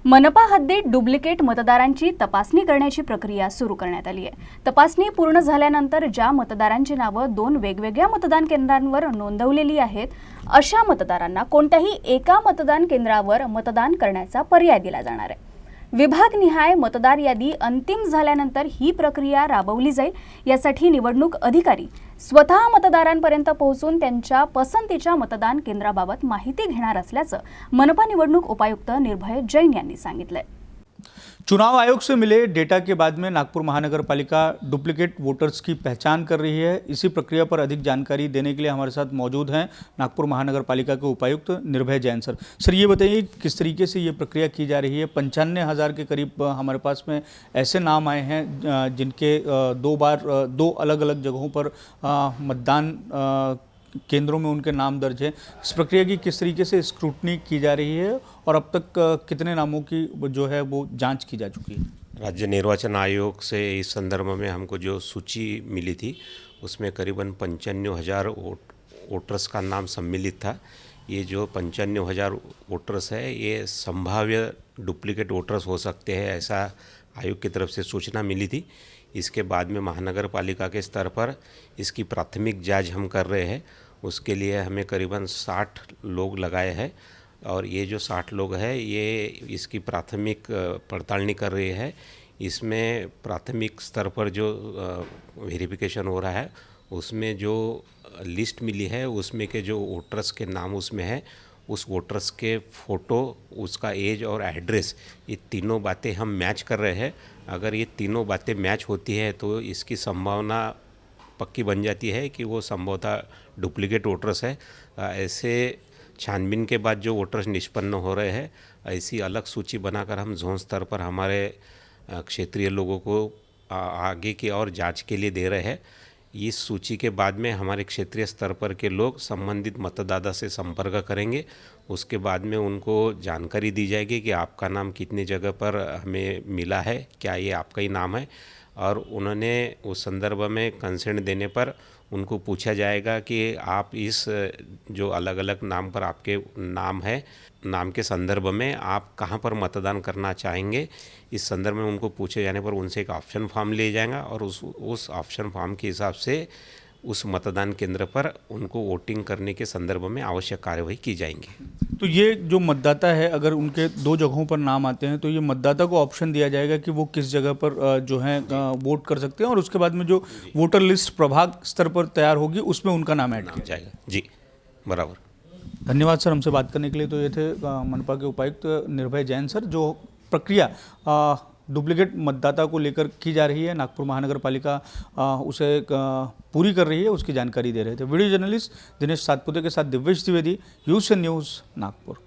मनपा हद्दीत डुप्लिकेट मतदारांची तपासणी करण्याची प्रक्रिया सुरू करण्यात आली आहे। तपासणी पूर्ण झाल्यानंतर ज्या मतदारांची नावे 2 वेगवेगळ्या मतदान केंद्रांवर नोंदवलेली आहेत, अशा मतदारांना कोणत्याही एका मतदान केंद्रावर मतदान करण्याचा पर्याय दिला जाणार आहे। विभागनिहाय मतदार यादी अंतिम झाल्यानंतर ही प्रक्रिया राबवली जाईल। यासाठी निवडणूक अधिकारी स्वतः मतदारांपर्यंत पोहोचून त्यांच्या पसंतीच्या मतदान केंद्राबाबत माहिती घेणार असल्याचं मनपा निवडणूक उपायुक्त निर्भय जैन यांनी सांगितलंय। चुनाव आयोग से मिले डेटा के बाद में नागपुर महानगर पालिका डुप्लीकेट वोटर्स की पहचान कर रही है। इसी प्रक्रिया पर अधिक जानकारी देने के लिए हमारे साथ मौजूद हैं नागपुर महानगर पालिका के उपायुक्त निर्भय जैन सर। सर, ये बताइए किस तरीके से ये प्रक्रिया की जा रही है। 95,000 के करीब हमारे पास में ऐसे नाम आए हैं जिनके 2 अलग अलग जगहों पर मतदान केंद्रों में उनके नाम दर्ज है। इस प्रक्रिया की किस तरीके से स्क्रूटनी की जा रही है और अब तक कितने नामों की जो है वो जांच की जा चुकी है? राज्य निर्वाचन आयोग से इस संदर्भ में हमको जो सूची मिली थी उसमें करीबन 95,000 वोटर्स का नाम सम्मिलित था। ये जो 95,000 वोटर्स है ये संभाव्य डुप्लीकेट वोटर्स हो सकते हैं, ऐसा आयोग की तरफ से सूचना मिली थी। इसके बाद में महानगर पालिका के स्तर पर इसकी प्राथमिक जांच हम कर रहे हैं। उसके लिए हमें करीबन 60 लोग लगाए हैं और ये जो 60 लोग हैं ये इसकी प्राथमिक पड़तालनी कर रहे हैं। इसमें प्राथमिक स्तर पर जो वेरिफिकेशन हो रहा है उसमें जो लिस्ट मिली है उसमें के जो वोटर्स के नाम उसमें है, उस वोटर्स के फ़ोटो, उसका एज और एड्रेस, ये तीनों बातें हम मैच कर रहे हैं। अगर ये तीनों बातें मैच होती है तो इसकी संभावना पक्की बन जाती है कि वो संभवतः डुप्लीकेट वोटर्स है। ऐसे छानबीन के बाद जो वोटर्स निष्पन्न हो रहे हैं, ऐसी अलग सूची बनाकर हम जोन स्तर पर हमारे क्षेत्रीय लोगों को आगे की और जांच के लिए दे रहे हैं। इस सूची के बाद में हमारे क्षेत्रीय स्तर पर के लोग संबंधित मतदाता से संपर्क करेंगे। उसके बाद में उनको जानकारी दी जाएगी कि आपका नाम कितनी जगह पर हमें मिला है, क्या ये आपका ही नाम है, और उन्होंने उस संदर्भ में कंसेंट देने पर उनको पूछा जाएगा कि आप इस जो अलग अलग नाम पर आपके नाम है, नाम के संदर्भ में आप कहां पर मतदान करना चाहेंगे। इस संदर्भ में उनको पूछे जाने पर उनसे एक ऑप्शन फॉर्म ले जाएगा और उस ऑप्शन फॉर्म के हिसाब से उस मतदान केंद्र पर उनको वोटिंग करने के संदर्भ में आवश्यक कार्यवाही की जाएंगी। तो ये जो मतदाता है अगर उनके 2 जगहों पर नाम आते हैं तो ये मतदाता को ऑप्शन दिया जाएगा कि वो किस जगह पर जो है वोट कर सकते हैं और उसके बाद में जो वोटर लिस्ट प्रभाग स्तर पर तैयार होगी उसमें उनका नाम ऐड किया जाएगा। जी बराबर। धन्यवाद सर हमसे बात करने के लिए। तो ये थे मनपा के उपायुक्त निर्भय जैन सर। जो प्रक्रिया डुप्लीकेट मतदाता को लेकर की जा रही है, नागपुर महानगर पालिका उसे पूरी कर रही है, उसकी जानकारी दे रहे थे। वीडियो जर्नलिस्ट दिनेश सातपुते के साथ दिव्येश द्विवेदी, यूएसएन न्यूज़, नागपुर।